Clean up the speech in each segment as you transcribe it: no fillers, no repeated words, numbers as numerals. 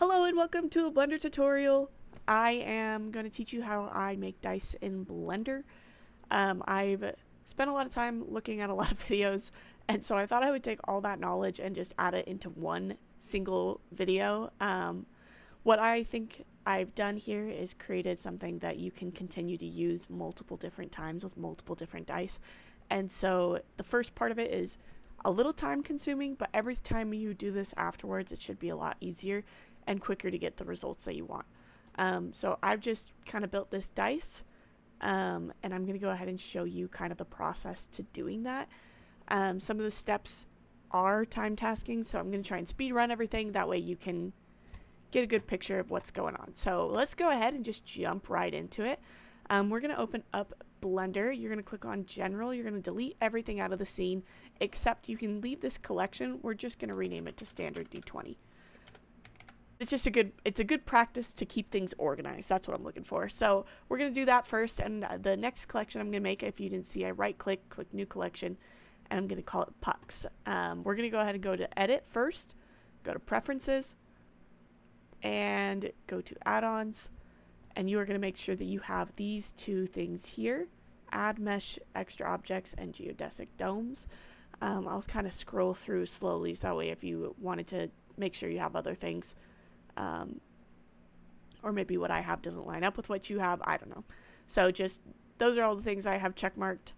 Hello and welcome to a Blender tutorial. I am going to teach you how I make dice in Blender. I've spent a lot of time looking at a lot of videos, and so I thought I would take all that knowledge and just add it into one single video. What I think I've done here is created something that you can continue to use multiple different times with multiple different dice. And so the first part of it is a little time consuming, but every time you do this afterwards, it should be a lot easier and quicker to get the results that you want. So I've just kind of built this dice, and I'm going to go ahead and show you kind of the process to doing that. Some of the steps are time tasking, so I'm going to try and speed run everything. That way you can get a good picture of what's going on. So let's go ahead and just jump right into it. We're going to open up Blender. You're going to click on General. You're going to delete everything out of the scene, except you can leave this collection. We're just going to rename it to Standard D20. It's a good practice to keep things organized. That's what I'm looking for. So we're going to do that first, and the next collection I'm going to make, if you didn't see, I right click, click New Collection, and I'm going to call it Pucks. We're going to go ahead and go to Edit first, go to Preferences, and go to Add-ons, and you are going to make sure that you have these two things here: Add Mesh, Extra Objects, and Geodesic Domes. I'll kind of scroll through slowly, so that way if you wanted to make sure you have other things, or maybe what I have doesn't line up with what you have, I don't know. So just, those are all the things I have check marked.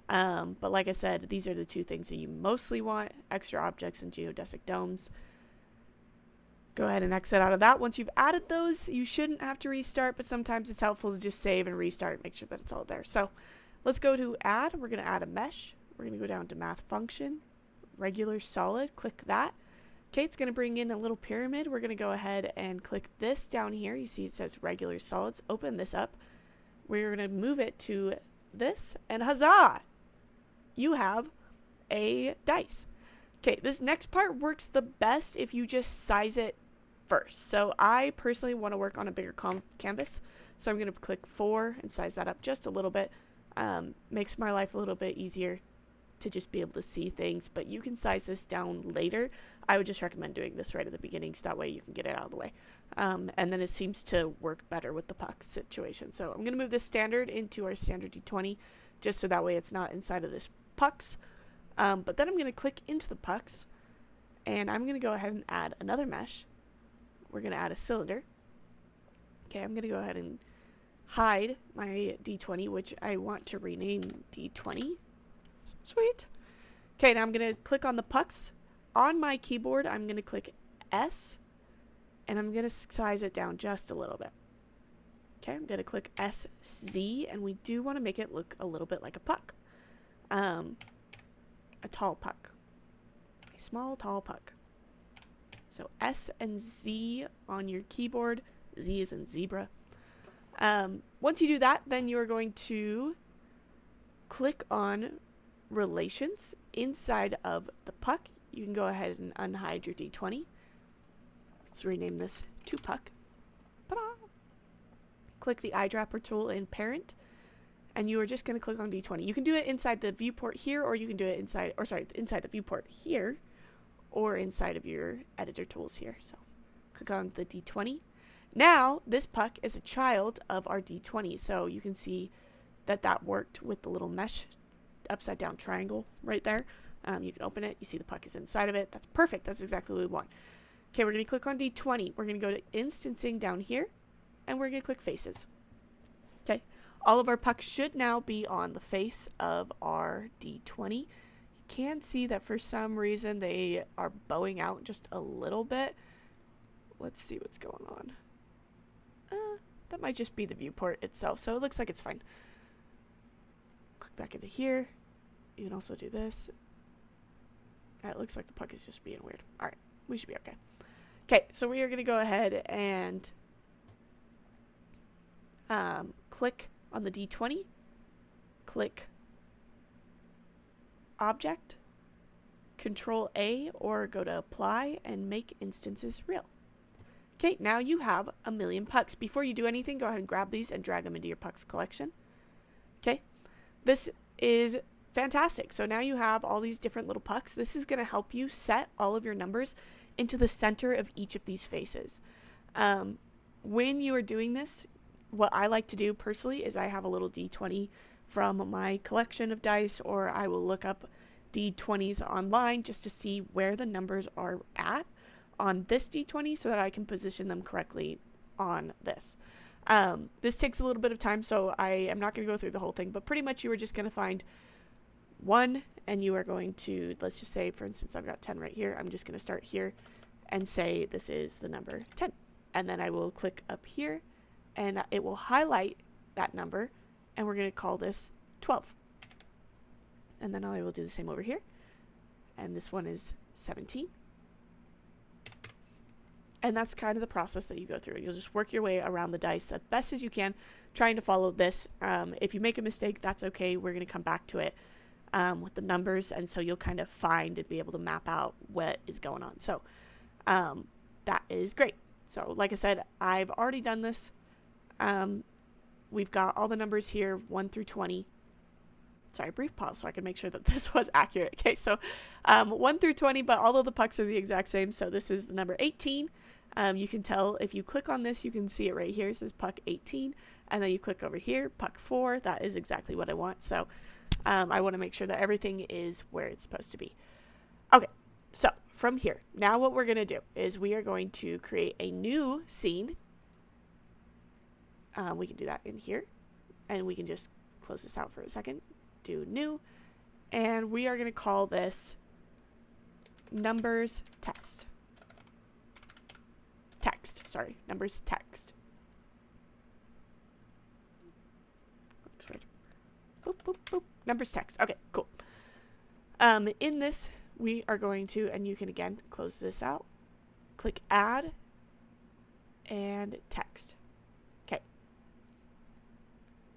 But like I said, these are the two things that you mostly want: Extra Objects and Geodesic Domes. Go ahead and exit out of that. Once you've added those, you shouldn't have to restart, but sometimes it's helpful to just save and restart and make sure that it's all there. So let's go to Add. We're going to add a mesh. We're going to go down to Math Function, Regular Solid, click that. Okay, it's going to bring in a little pyramid. We're going to go ahead and click this down here. You see it says Regular Solids. Open this up. We're going to move it to this, and huzzah! You have a dice. Okay, this next part works the best if you just size it first. So I personally want to work on a bigger canvas, so I'm going to click 4 and size that up just a little bit. Makes my life a little bit easier to just be able to see things, but you can size this down later. I would just recommend doing this right at the beginning, so that way you can get it out of the way. And then it seems to work better with the puck situation. So I'm going to move this standard into our standard D20, just so that way it's not inside of this pucks. But then I'm going to click into the pucks, and I'm going to go ahead and add another mesh. We're going to add a cylinder. Okay, I'm going to go ahead and hide my D20, which I want to rename D20. Sweet. Okay, now I'm going to click on the pucks. On my keyboard, I'm going to click S, and I'm going to size it down just a little bit. Okay, I'm going to click SZ, and we do want to make it look a little bit like a puck. A tall puck. A small, tall puck. So S and Z on your keyboard. Z is in zebra. Once you do that, then you are going to click on Relations inside of the puck. You can go ahead and unhide your D20. Let's rename this to Puck. Ta-da! Click the eyedropper tool in Parent, and you are just going to click on D20. You can do it inside the viewport here, or you can do it inside the viewport here, or inside of your editor tools here. So click on the D20. Now this puck is a child of our D20, so you can see that that worked with the little mesh upside down triangle right there. You can open it. You see the puck is inside of it. That's perfect. That's exactly what we want. Okay, we're going to click on D20. We're going to go to Instancing down here, and we're going to click Faces. Okay, all of our pucks should now be on the face of our D20. You can see that for some reason they are bowing out just a little bit. Let's see what's going on. That might just be the viewport itself, so it looks like it's fine. Click back into here. You can also do this. It looks like the puck is just being weird. Alright, we should be okay. Okay, so we are going to go ahead and click on the D20, click Object, Control A, or go to Apply and make instances real. Okay, now you have a million pucks. Before you do anything, go ahead and grab these and drag them into your pucks collection. Okay, this is fantastic. So now you have all these different little pucks. This is going to help you set all of your numbers into the center of each of these faces. When you are doing this, what I like to do personally is I have a little D20 from my collection of dice, or I will look up D20s online just to see where the numbers are at on this D20 so that I can position them correctly on this. This takes a little bit of time, so I am not going to go through the whole thing, but pretty much you are just going to find 1, and you are going to, let's just say, for instance, I've got 10 right here. I'm just going to start here and say this is the number 10. And then I will click up here, and it will highlight that number, and we're going to call this 12. And then I will do the same over here. And this one is 17. And that's kind of the process that you go through. You'll just work your way around the dice as best as you can, trying to follow this. If you make a mistake, that's okay. We're going to come back to it with the numbers, and so you'll kind of find and be able to map out what is going on. So that is great. So like I said, I've already done this. We've got all the numbers here, 1 through 20. Sorry, brief pause so I can make sure that this was accurate. Okay, so 1 through 20, but all of the pucks are the exact same. So this is the number 18. You can tell if you click on this, you can see it right here. It says puck 18. And then you click over here, puck 4. That is exactly what I want. So I want to make sure that everything is where it's supposed to be. Okay, so from here, now what we're going to do is we are going to create a new scene. We can do that in here, and we can just close this out for a second, do new, and we are going to call this numbers text. Numbers text. Looks weird. Boop, boop, boop. Numbers text. Okay, cool. In this, we are going to, and you can again close this out, click add, and text. Okay.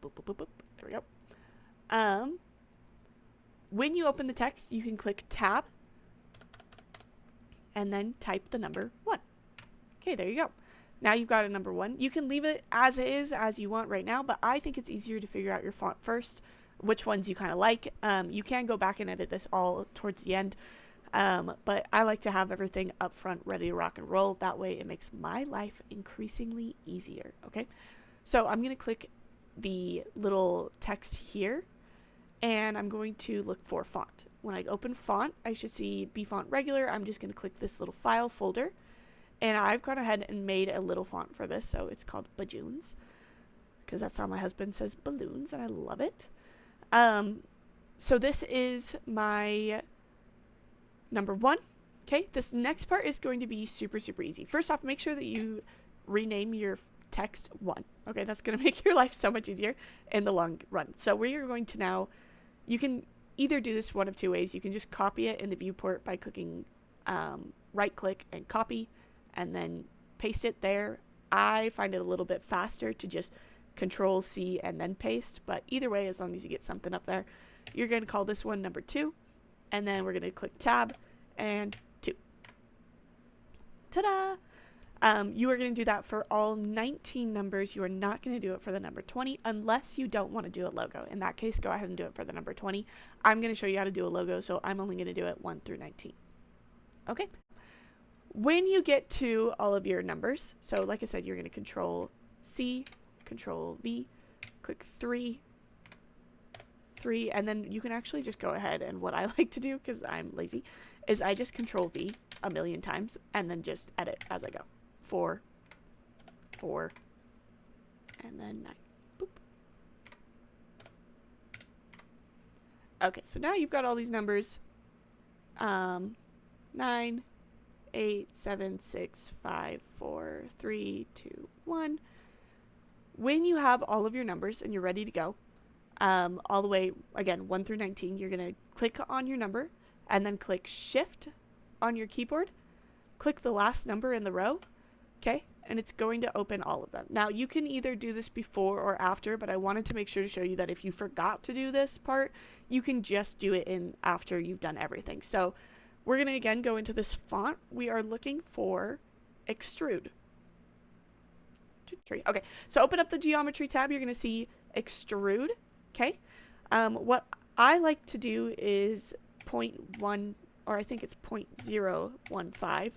Boop, boop, boop, boop. There we go. When you open the text, you can click tab, and then type the number 1. Okay, there you go. Now you've got a number 1. You can leave it as is, as you want right now, but I think it's easier to figure out your font first, which ones you kind of like. You can go back and edit this all towards the end, but I like to have everything up front ready to rock and roll. That way it makes my life increasingly easier. Okay, so I'm going to click the little text here, and I'm going to look for font. When I open font, I should see bfont regular. I'm just going to click this little file folder, and I've gone ahead and made a little font for this, so it's called Bajoons, because that's how my husband says balloons, and I love it. So this is my number 1. Okay, this next part is going to be super, super easy. First off, make sure that you rename your text 1. Okay, that's going to make your life so much easier in the long run. So we are going to now, you can either do this one of 2 ways. You can just copy it in the viewport by clicking right click and copy, and then paste it there. I find it a little bit faster to just Control C and then paste, but either way, as long as you get something up there, you're going to call this one number 2, and then we're going to click tab and 2. Ta-da! You are going to do that for all 19 numbers. You are not going to do it for the number 20 unless you don't want to do a logo. In that case, go ahead and do it for the number 20. I'm going to show you how to do a logo, so I'm only going to do it 1 through 19. Okay. When you get to all of your numbers, so like I said, you're going to Control C, Control V, click 3, and then you can actually just go ahead, and what I like to do, because I'm lazy, is I just Control V a million times and then just edit as I go. 4, 4, and then 9. Boop. Okay, so now you've got all these numbers. 9, 8, 7, 6, 5, 4, 3, 2, 1. When you have all of your numbers and you're ready to go, all the way, again, 1 through 19, you're going to click on your number and then click Shift on your keyboard. Click the last number in the row, okay? And it's going to open all of them. Now, you can either do this before or after, but I wanted to make sure to show you that if you forgot to do this part, you can just do it in after you've done everything. So we're going to, again, go into this font. We are looking for Extrude. Okay, so open up the Geometry tab. You're going to see Extrude, okay? What I like to do is 0.1, or I think it's 0.015,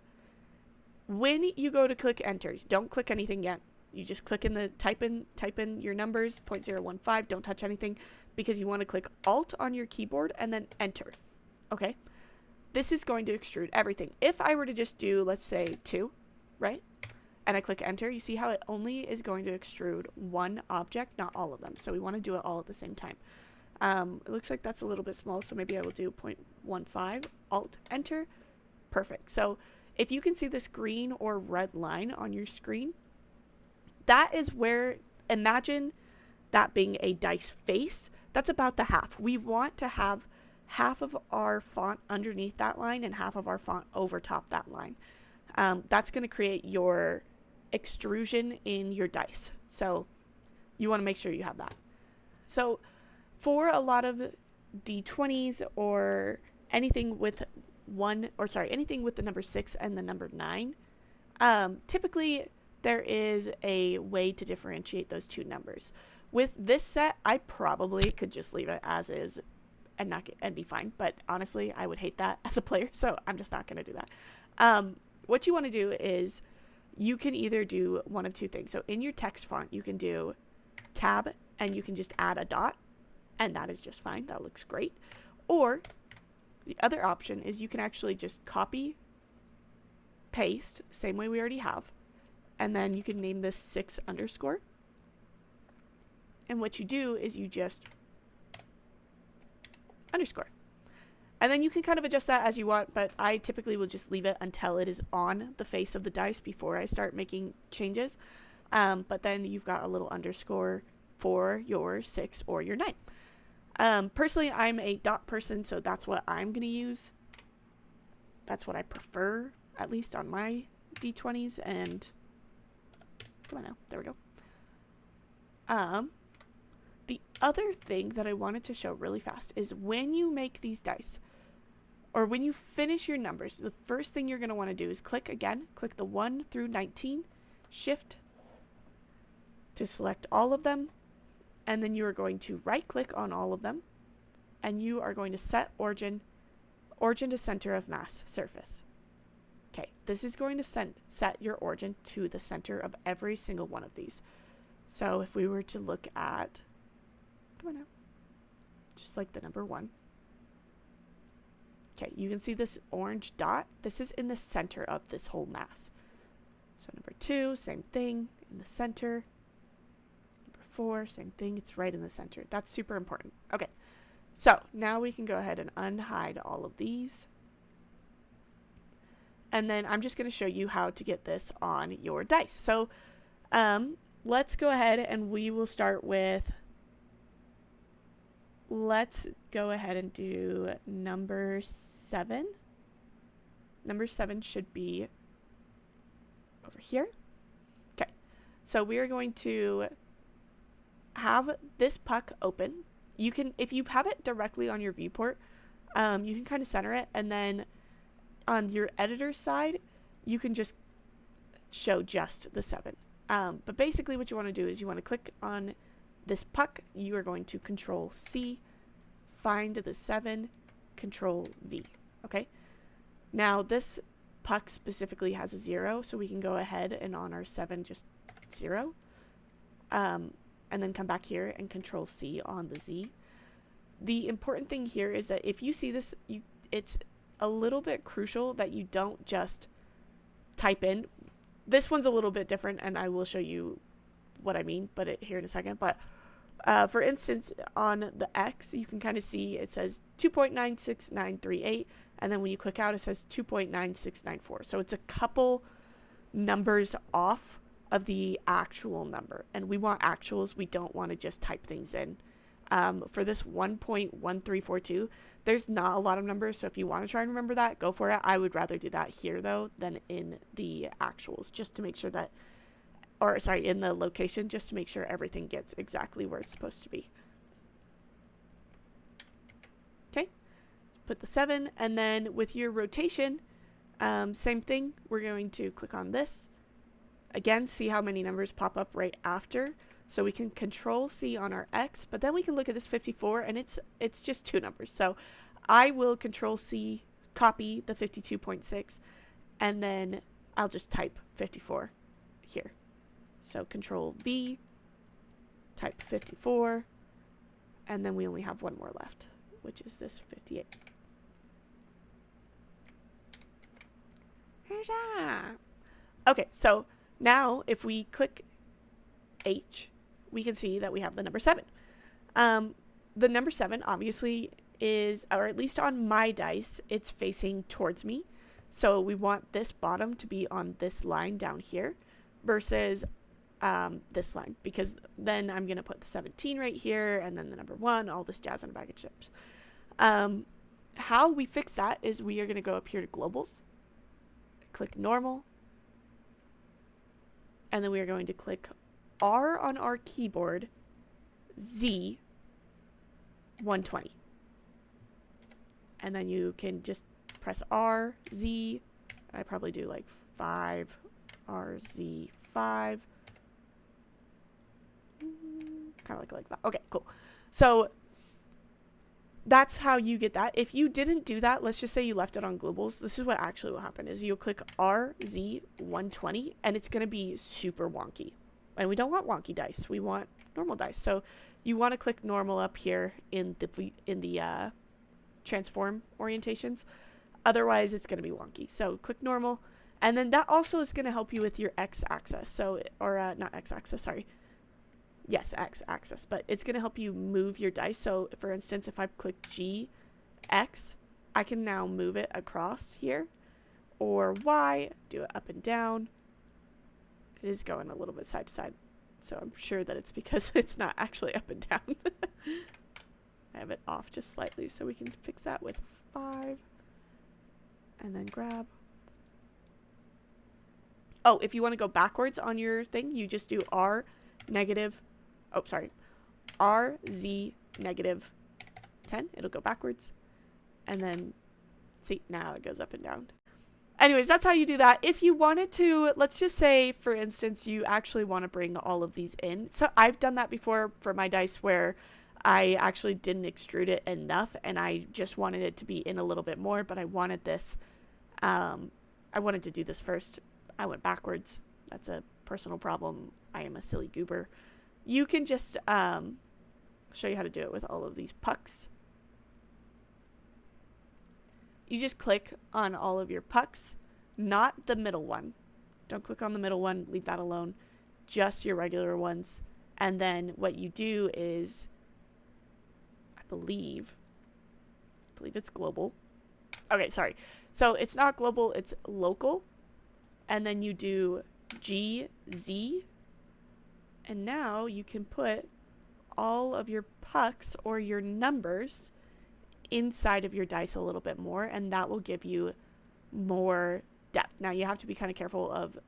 When you go to click enter, don't click anything yet. You just click in the type in your numbers 0.015, don't touch anything, because you want to click alt on your keyboard and then enter. Okay, this is going to extrude everything. If I were to just do, let's say 2, right, and I click enter, you see how it only is going to extrude one object, not all of them. So we want to do it all at the same time. It looks like that's a little bit small, so maybe I will do 0.15, alt enter. Perfect. So if you can see this green or red line on your screen, that is where, imagine that being a dice face. That's about the half. We want to have half of our font underneath that line and half of our font over top that line. That's going to create your extrusion in your dice. So you want to make sure you have that. So for a lot of D20s or anything with anything with the number 6 and the number 9, typically there is a way to differentiate those two numbers. With this set, I probably could just leave it as is and be fine, but honestly, I would hate that as a player, so I'm just not going to do that. What you want to do is you can either do one of two things. So in your text font, you can do tab and you can just add a dot, and that is just fine. That looks great. Or the other option is you can actually just copy, paste, same way we already have, and then you can name this 6 underscore. And what you do is you just underscore. And then you can kind of adjust that as you want, but I typically will just leave it until it is on the face of the dice before I start making changes. But then you've got a little underscore for your 6 or your 9. Personally, I'm a dot person, so that's what I'm going to use. That's what I prefer, at least on my D20s, and come on now, there we go. The other thing that I wanted to show really fast is when you make these dice, or when you finish your numbers, the first thing you're going to want to do is click the 1 through 19, shift to select all of them, and then you are going to right click on all of them, and you are going to set origin to center of mass surface. Okay, this is going to set your origin to the center of every single one of these. So if we were to look at, come on now, just like the number 1. Okay, you can see this orange dot. This is in the center of this whole mass. So number 2, same thing, in the center. Number 4, same thing, it's right in the center. That's super important. Okay, so now we can go ahead and unhide all of these. And then I'm just going to show you how to get this on your dice. So let's go ahead and we will start with, let's go ahead and do number 7. Number 7 should be over here. Okay, so we are going to have this puck open. You can, if you have it directly on your viewport, you can kind of center it, and then on your editor side, you can just show just the 7. But basically what you want to do is you want to click on this puck. You are going to Control C, find the 7, Control V. Okay. Now this puck specifically has a 0, so we can go ahead and on our 7 just 0. And then come back here and Control C on the Z. The important thing here is that if you see this, it's a little bit crucial that you don't just type in. This one's a little bit different, and I will show you what I mean here in a second. But for instance, on the X, you can kind of see it says 2.96938, and then when you click out, it says 2.9694. So it's a couple numbers off of the actual number, and we want actuals. We don't want to just type things in. For this 1.1342, there's not a lot of numbers, so if you want to try and remember that, go for it. I would rather do that here, though, than in the actuals, just to make sure that, or sorry, in the location, just to make sure everything gets exactly where it's supposed to be. Okay, put the 7, and then with your rotation, same thing. We're going to click on this. Again, see how many numbers pop up right after. So we can Control C on our X, but then we can look at this 54, and it's just 2 numbers. So I will Control C, copy the 52.6, and then I'll just type 54 here. So Control V, type 54, and then we only have one more left, which is this 58. Okay, so now if we click H, we can see that we have the number 7. The number 7 obviously is, or at least on my dice, it's facing towards me. So we want this bottom to be on this line down here versus this line, because then I'm going to put the 17 right here and then the number 1, all this jazz on a bag of chips. How we fix that is we are going to go up here to globals, click normal, and then we are going to click R on our keyboard, Z 120. And then you can just press R, Z, I probably do like 5, R, Z, 5. Kind of like that. Okay, cool. So that's how you get that. If you didn't do that, let's just say you left it on globals, this is what actually will happen, is you'll click R, Z, 120, and it's going to be super wonky. And we don't want wonky dice. We want normal dice. So you want to click normal up here in the transform orientations. Otherwise, it's going to be wonky. So click normal. And then that also is going to help you with your x-axis. So, or not x-axis, sorry. Yes, x-axis. But it's going to help you move your dice. So, for instance, if I click G, X, I can now move it across here. Or Y, do it up and down. It is going a little bit side to side. So I'm sure that it's because it's not actually up and down. I have it off just slightly, so we can fix that with 5. And then grab. Oh, if you want to go backwards on your thing, you just do R negative, oh, sorry, RZ negative 10. It'll go backwards. And then, see, now it goes up and down. Anyways, that's how you do that. If you wanted to, let's just say, for instance, you actually want to bring all of these in. So I've done that before for my dice where I actually didn't extrude it enough and I just wanted it to be in a little bit more, but I wanted this, I wanted to do this first. I went backwards. That's a personal problem. I am a silly goober. You can just show you how to do it with all of these pucks. You just click on all of your pucks, not the middle one. Don't click on the middle one, leave that alone. Just your regular ones. And then what you do is, I believe it's global. Okay, sorry. So it's not global, it's local. And then you do G, Z. And now you can put all of your pucks or your numbers inside of your dice a little bit more, and that will give you more depth. Now you have to be kind of careful of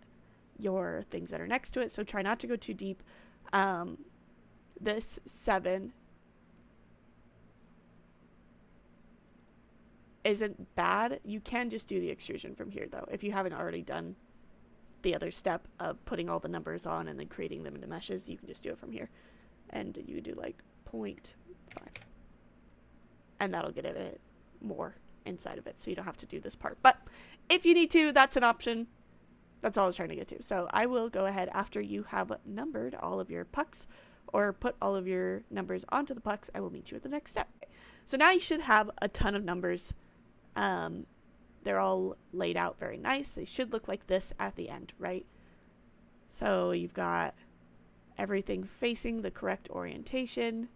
your things that are next to it, so try not to go too deep. This 7 isn't bad. You can just do the extrusion from here though, if you haven't already done the other step of putting all the numbers on and then creating them into meshes. You can just do it from here, and you do like 0.5. And that'll get it more inside of it, so you don't have to do this part. But if you need to, that's an option. That's all I was trying to get to. So I will go ahead after you have numbered all of your pucks or put all of your numbers onto the pucks. I will meet you at the next step. So now you should have a ton of numbers. They're all laid out very nice. They should look like this at the end, right? So you've got everything facing the correct orientation.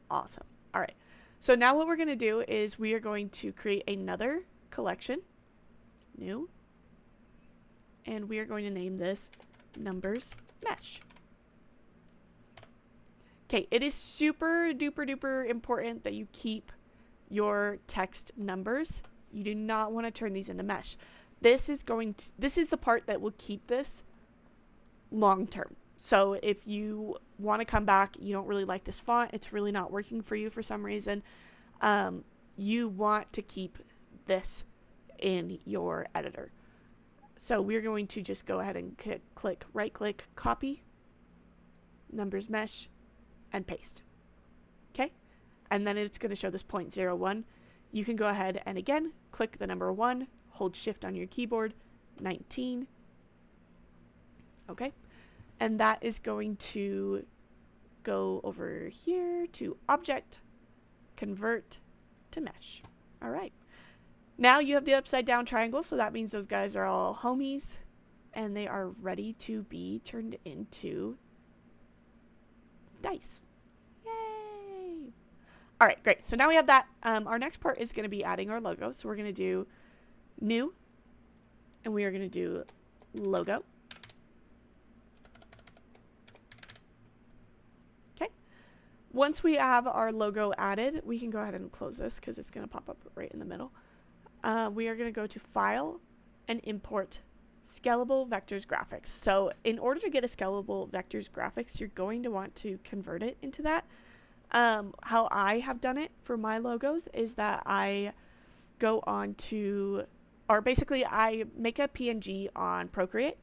Awesome. All right. So now what we're going to do is we are going to create another collection. New. And we are going to name this Numbers Mesh. Okay. It is super duper duper important that you keep your text numbers. You do not want to turn these into mesh. This is the part that will keep this long term. So if you want to come back, you don't really like this font, it's really not working for you for some reason, you want to keep this in your editor. So we're going to just go ahead and click right click, copy, numbers mesh, and paste. Okay? And then it's going to show this 0.01. You can go ahead and again, click the number 1, hold shift on your keyboard, 19. Okay. And that is going to go over here to object, convert to mesh. All right. Now you have the upside down triangle, so that means those guys are all homies and they are ready to be turned into dice. Yay! All right, great. So now we have that. Our next part is going to be adding our logo. So we're going to do new, and we are going to do logo. Okay. Once we have our logo added, we can go ahead and close this because it's going to pop up right in the middle. We are going to go to File and Import Scalable Vectors Graphics. So in order to get a Scalable Vectors Graphics, you're going to want to convert it into that. How I have done it for my logos is that I go on to, or basically I make a PNG on Procreate,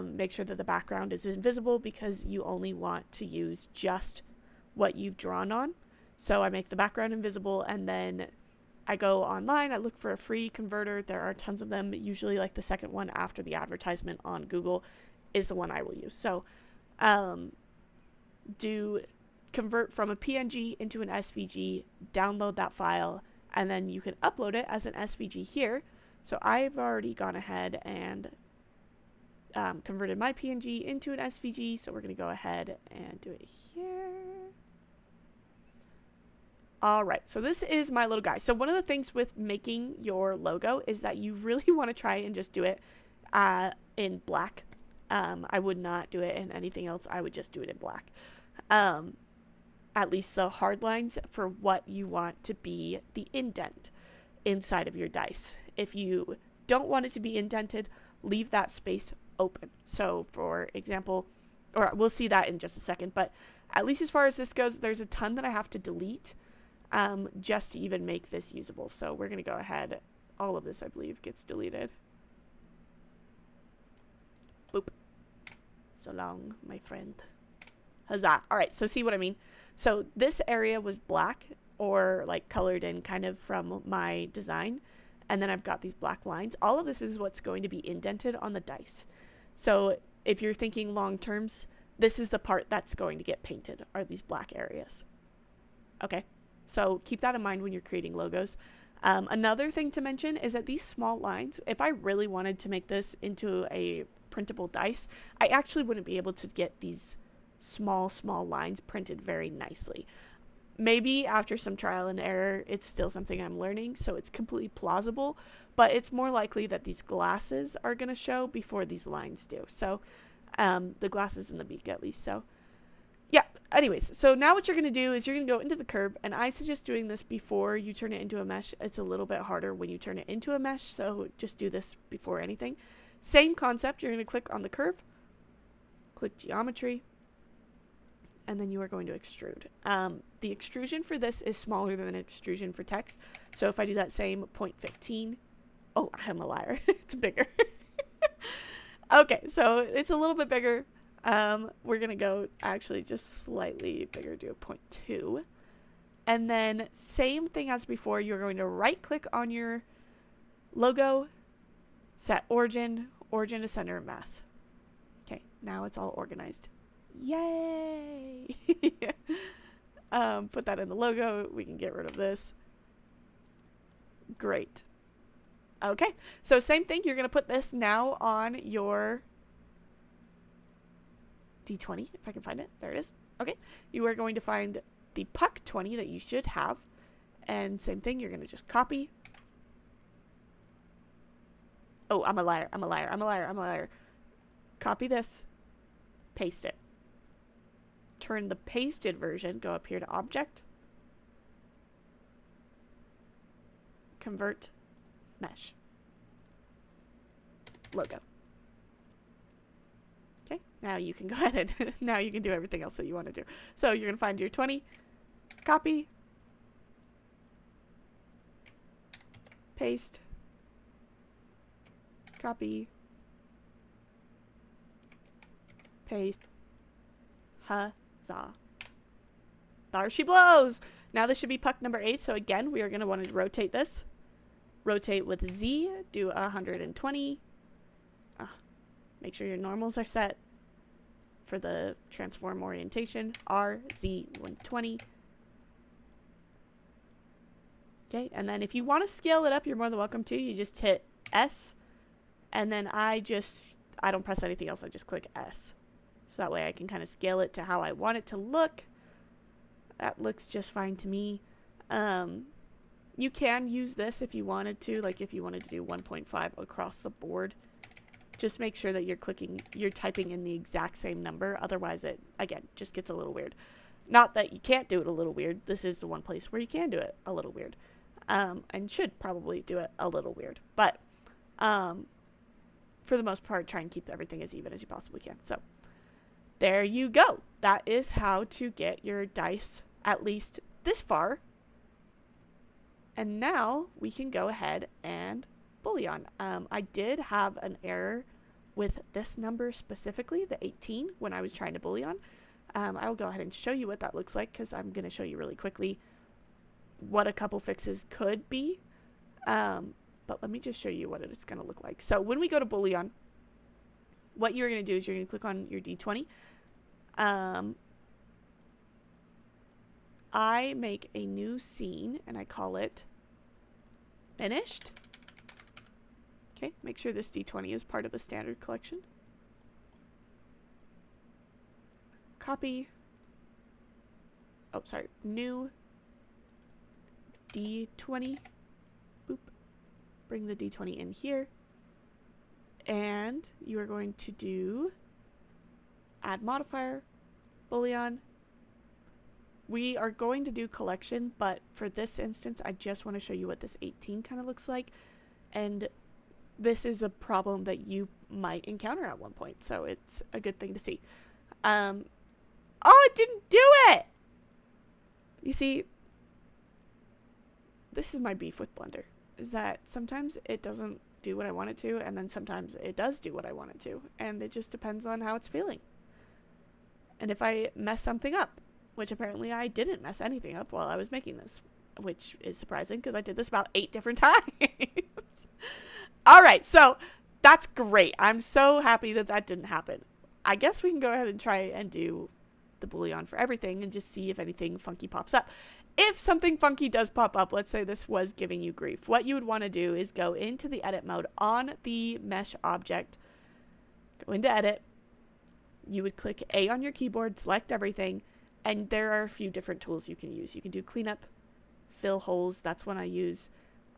make sure that the background is invisible because you only want to use just what you've drawn on. So I make the background invisible, and then I go online, I look for a free converter. There are tons of them. Usually like the second one after the advertisement on Google is the one I will use. So do convert from a PNG into an SVG, download that file, and then you can upload it as an SVG here. So I've already gone ahead and converted my PNG into an SVG. So we're going to go ahead and do it here. All right, so this is my little guy. So one of the things with making your logo is that you really want to try and just do it in black. I would not do it in anything else. I would just do it in black. At least the hard lines for what you want to be the indent inside of your dice. If you don't want it to be indented, leave that space open. So for example, or we'll see that in just a second, but at least as far as this goes, there's a ton that I have to delete just to even make this usable. So we're going to go ahead. All of this, I believe, gets deleted. Boop. So long, my friend. Huzzah. All right, so see what I mean? So this area was black or like colored in kind of from my design. And then I've got these black lines. All of this is what's going to be indented on the dice. So if you're thinking long terms, this is the part that's going to get painted, are these black areas. Okay. So keep that in mind when you're creating logos. Another thing to mention is that these small lines, if I really wanted to make this into a printable dice, I actually wouldn't be able to get these small lines printed very nicely. Maybe after some trial and error, it's still something I'm learning, so it's completely plausible, but it's more likely that these glasses are going to show before these lines do. So the glasses and the beak at least. So yeah, anyways, so now what you're going to do is you're going to go into the curve, and I suggest doing this before you turn it into a mesh. It's a little bit harder when you turn it into a mesh, so just do this before anything. Same concept, you're going to click on the curve, click geometry, and then you are going to extrude. The extrusion for this is smaller than an extrusion for text, so if I do that same 0.15, oh, I'm a liar, it's bigger. Okay, so it's a little bit bigger. We're going to go actually just slightly bigger, do a 0.2. And then same thing as before, you're going to right click on your logo, set origin to center of mass. Okay, now it's all organized. Yay! Put that in the logo. We can get rid of this. Great. Okay, so same thing. You're going to put this now on your D20, if I can find it. There it is. Okay, you are going to find the puck 20 that you should have. And same thing, you're going to just copy. Oh, I'm a liar. Copy this. Paste it. Turn the pasted version, go up here to Object. Convert. Mesh. Logo. Okay, now you can go ahead and now you can do everything else that you want to do. So you're going to find your 20, copy, paste, copy, paste, huzzah. There she blows! Now this should be puck number 8, so again, we are going to want to rotate this Rotate with Z, do 120. Make sure your normals are set for the transform orientation. R, Z, 120. Okay, and then if you want to scale it up, you're more than welcome to. You just hit S, and then I don't press anything else. I just click S. So that way I can kind of scale it to how I want it to look. That looks just fine to me. You can use this if you wanted to, like if you wanted to do 1.5 across the board. Just make sure that you're typing in the exact same number. Otherwise it, again, just gets a little weird. Not that you can't do it a little weird. This is the one place where you can do it a little weird. And should probably do it a little weird. But for the most part, try and keep everything as even as you possibly can. So there you go. That is how to get your dice at least this far. And now we can go ahead and bullion. I did have an error with this number specifically, the 18, when I was trying to bullion. I will go ahead and show you what that looks like, because I'm going to show you really quickly what a couple fixes could be. But let me just show you what it's going to look like. So when we go to bullion, what you're going to do is you're going to click on your D20. I make a new scene and I call it finished. Okay, make sure this D20 is part of the standard collection. Copy. Oh, sorry. New D20. Boop. Bring the D20 in here. And you are going to do add modifier, bullion. We are going to do collection, but for this instance, I just want to show you what this 18 kind of looks like. And this is a problem that you might encounter at one point, so it's a good thing to see. Oh, it didn't do it! You see, this is my beef with Blender, is that sometimes it doesn't do what I want it to, and then sometimes it does do what I want it to, and it just depends on how it's feeling. And if I mess something up, which apparently I didn't mess anything up while I was making this, which is surprising because I did this about 8 different times. All right, so that's great. I'm so happy that that didn't happen. I guess we can go ahead and try and do the bullion for everything and just see if anything funky pops up. If something funky does pop up, let's say this was giving you grief, what you would want to do is go into the edit mode on the mesh object, go into edit, you would click A on your keyboard, select everything, and there are a few different tools you can use. You can do cleanup, fill holes, that's one I use.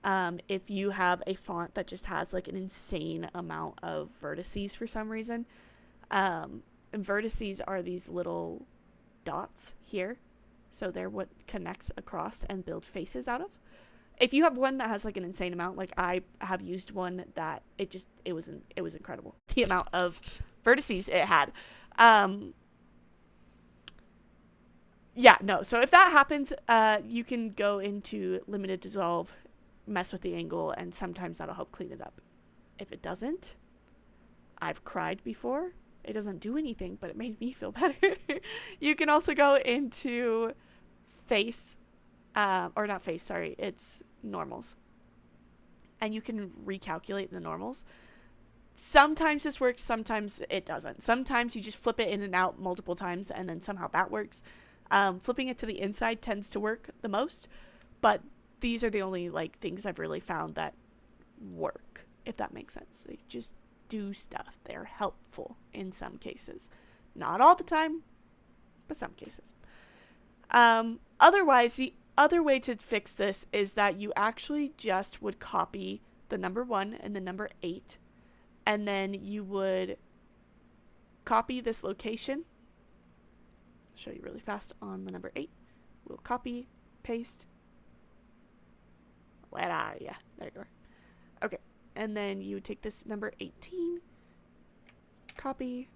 If you have a font that just has like an insane amount of vertices for some reason, and vertices are these little dots here. So they're what connects across and build faces out of. If you have one that has like an insane amount, like I have used one that it was incredible. The amount of vertices it had. Yeah, no. So if that happens, you can go into limited dissolve, mess with the angle, and sometimes that'll help clean it up. If it doesn't, I've cried before. It doesn't do anything, but it made me feel better. You can also go into face, or not face, sorry, it's normals. And you can recalculate the normals. Sometimes this works, sometimes it doesn't. Sometimes you just flip it in and out multiple times, and then somehow that works. Flipping it to the inside tends to work the most, but these are the only like things I've really found that work, if that makes sense. They just do stuff. They're helpful in some cases. Not all the time, but some cases. Otherwise, the other way to fix this is that you actually just would copy the number 1 and the number 8, and then you would copy this location. Show you really fast on the number 8. We'll copy, paste. Where are ya? There you are. Okay, and then you take this number 18, copy.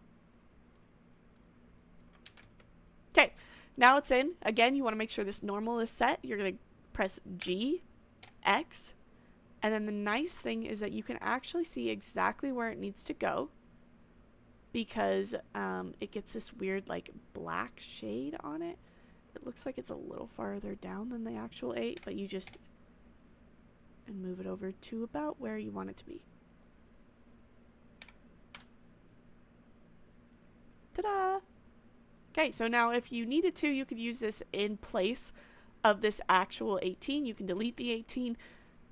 Okay, now it's in. Again, you want to make sure this normal is set. You're going to press G, X, and then the nice thing is that you can actually see exactly where it needs to go, because it gets this weird like black shade on it. It looks like it's a little farther down than the actual 8, but you just and move it over to about where you want it to be. Ta-da! Okay, so now if you needed to, you could use this in place of this actual 18. You can delete the 18.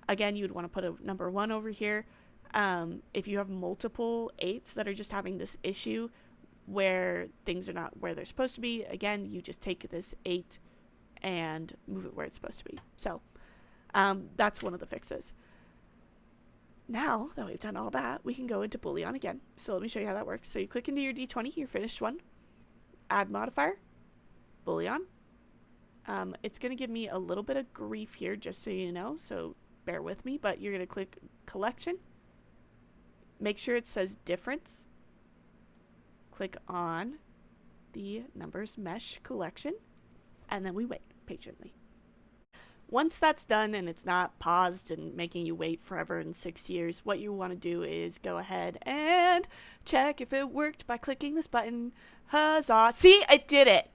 Again, you'd want to put a number 1 over here. If you have multiple 8s that are just having this issue where things are not where they're supposed to be, again, you just take this 8 and move it where it's supposed to be. So that's one of the fixes. Now that we've done all that, we can go into Boolean again. So let me show you how that works. So you click into your D20, your finished one, add modifier, Boolean. It's going to give me a little bit of grief here, just so you know, so bear with me, but you're going to click collection. Make sure it says difference. Click on the numbers mesh collection, and then we wait patiently. Once that's done and it's not paused and making you wait forever in 6 years, what you want to do is go ahead and check if it worked by clicking this button. Huzzah! See, I did it!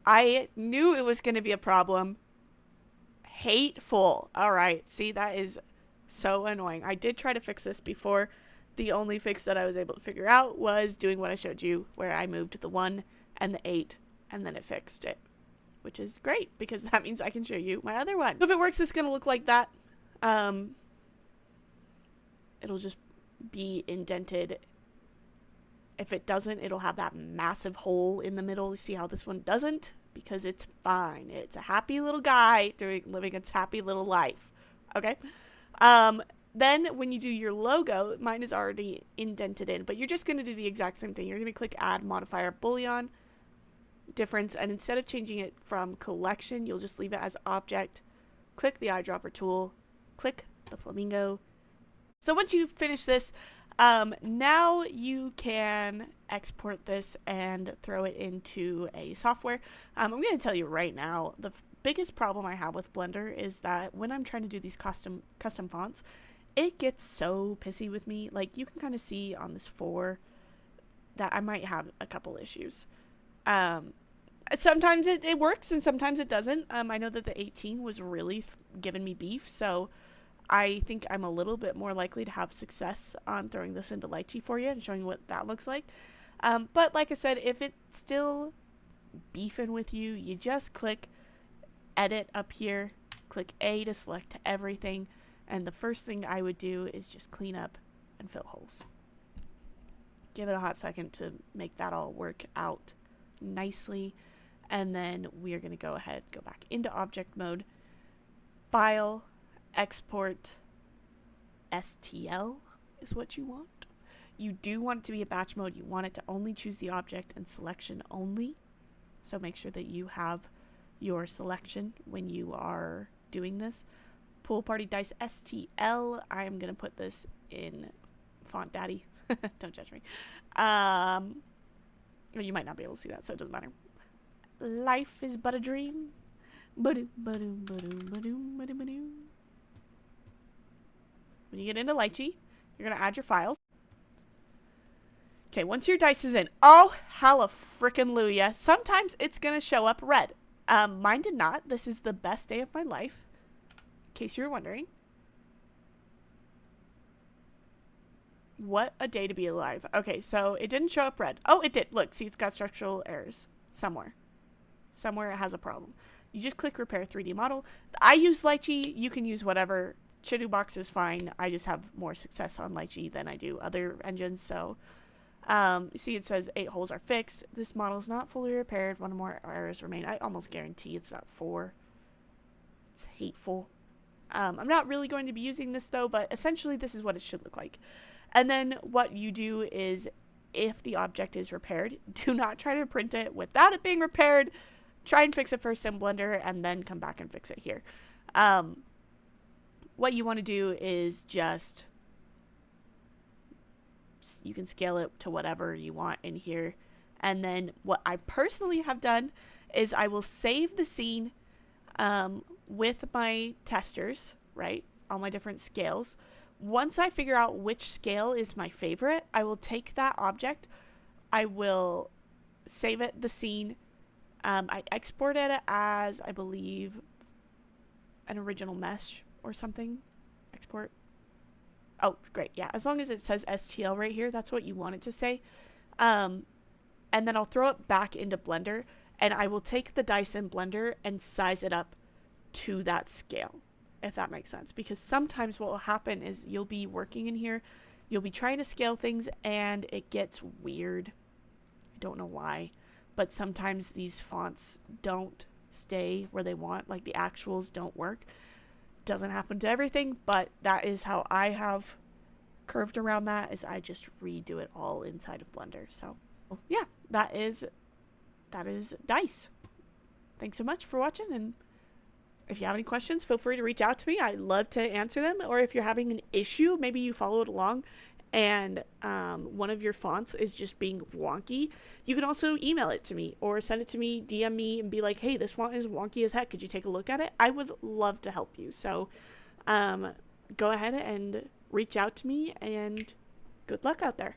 I knew it was going to be a problem. Hateful. Alright, see, that is so annoying. I did try to fix this before. The only fix that I was able to figure out was doing what I showed you, where I moved the 1 and the 8, and then it fixed it. Which is great, because that means I can show you my other one. So if it works, it's going to look like that. It'll just be indented. If it doesn't, it'll have that massive hole in the middle. You see how this one doesn't? Because it's fine. It's a happy little guy living its happy little life. Okay? Then when you do your logo, mine is already indented in, but you're just going to do the exact same thing. You're going to click add modifier Boolean difference, and instead of changing it from collection, you'll just leave it as object. Click the eyedropper tool, click the flamingo. So once you finish this, now you can export this and throw it into a software. I'm going to tell you right now, the biggest problem I have with Blender is that when I'm trying to do these custom fonts, it gets so pissy with me. Like, you can kind of see on this 4 that I might have a couple issues. Sometimes it works and sometimes it doesn't. I know that the 18 was really giving me beef, so I think I'm a little bit more likely to have success on throwing this into Lychee for you and showing what that looks like. But like I said, if it's still beefing with you, you just click edit up here, click A to select everything, and the first thing I would do is just clean up and fill holes. Give it a hot second to make that all work out nicely, and then we are going to go ahead, go back into object mode, file, export, STL is what you want. You do want it to be a batch mode. You want it to only choose the object and selection only, so make sure that you have your selection when you are doing this. Pool Party Dice STL, I'm going to put this in Font Daddy. Don't judge me. You might not be able to see that, so it doesn't matter. Life is but a dream. When you get into Lychee, you're going to add your files. Okay, once your dice is in, oh, hallelujah, sometimes it's going to show up red. Mine did not. This is the best day of my life, in case you were wondering. What a day to be alive. Okay, so it didn't show up red. Oh, it did. Look, see, it's got structural errors somewhere. Somewhere it has a problem. You just click repair 3D model. I use Lychee. You can use whatever. Chidubox is fine. I just have more success on Lychee than I do other engines. So, see, it says 8 holes are fixed. This model is not fully repaired. 1 or more errors remain. I almost guarantee it's not 4. It's hateful. I'm not really going to be using this though, but essentially this is what it should look like. And then what you do is, if the object is repaired, do not try to print it without it being repaired. Try and fix it first in Blender and then come back and fix it here. What you want to do is just, you can scale it to whatever you want in here. And then what I personally have done is I will save the scene with my testers, right? All my different scales. Once I figure out which scale is my favorite, I will take that object, I will save it, the scene, I export it as, I believe, an original mesh or something. I export. Oh, great. Yeah, as long as it says STL right here, that's what you want it to say. And then I'll throw it back into Blender, and I will take the dice in Blender and size it up to that scale, if that makes sense. Because sometimes what will happen is you'll be working in here, you'll be trying to scale things, and it gets weird. I don't know why, but sometimes these fonts don't stay where they want, like the actuals don't work. Doesn't happen to everything, but that is how I have curved around that, is I just redo it all inside of Blender. So yeah, that is dice. Thanks so much for watching, and if you have any questions, feel free to reach out to me. I'd love to answer them. Or if you're having an issue, maybe you followed along and one of your fonts is just being wonky, you can also email it to me or send it to me, DM me, and be like, hey, this font is wonky as heck. Could you take a look at it? I would love to help you. So go ahead and reach out to me, and good luck out there.